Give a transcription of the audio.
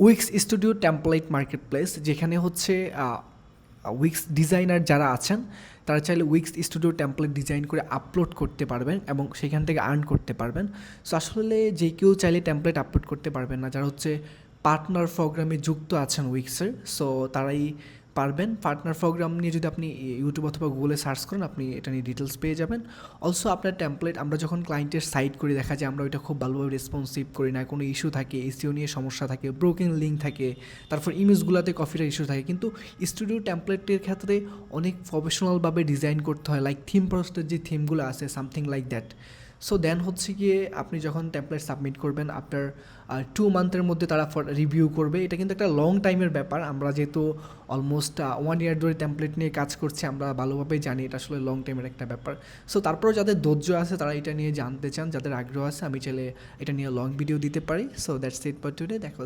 Weeks studio template market place, যেখানে হচ্ছে weeks designer যারা আছেন তারা চাইলে উইক্স স্টুডিও টেমপ্লেট ডিজাইন করে আপলোড করতে পারবেন এবং সেখান থেকে আর্ন করতে পারবেন। সো আসলে যে কেউ চাইলে টেমপ্লেট আপলোড করতে পারবেন না, যারা হচ্ছে পার্টনার প্রোগ্রামে যুক্ত আছেন উইক্সের, সো তারাই পারবেন। পার্টনার প্রোগ্রাম নিয়ে যদি আপনি ইউটিউব অথবা গুগলে সার্চ করেন, আপনি এটা নিয়ে ডিটেলস পেয়ে যাবেন। অলসো আপনার টেমপ্লেট আমরা যখন ক্লায়েন্টের সাইট করে দেখা যায় আমরা ওইটা খুব ভালোভাবে রেসপন্সিভ করি না, কোনো ইস্যু থাকে, এসইও নিয়ে সমস্যা থাকে, ব্রোকেন লিঙ্ক থাকে, তারপর ইমেজগুলোতে কপিরাইট ইস্যু থাকে। কিন্তু স্টুডিও টেমপ্লেটের ক্ষেত্রে অনেক প্রফেশনালভাবে ডিজাইন করতে হয়, লাইক থিম প্রস্টের যে থিমগুলো আছে something like that. So then হচ্ছে গিয়ে আপনি যখন টেমপ্লেট সাবমিট করবেন, আফটার 2 মান্থের মধ্যে তারা রিভিউ করবে। এটা কিন্তু একটা লং টাইমের ব্যাপার, আমরা যেহেতু অলমোস্ট 1 ইয়ার ধরে টেমপ্লেট নিয়ে কাজ করছি, আমরা ভালোভাবেই জানি এটা আসলে লং টাইমের একটা ব্যাপার। সো তারপরেও যাদের ধৈর্য আছে তারা এটা নিয়ে জানতে চান, যাদের আগ্রহ আছে, আমি চাইলে এটা নিয়ে লং ভিডিও দিতে পারি। So that's it for today, দেখো।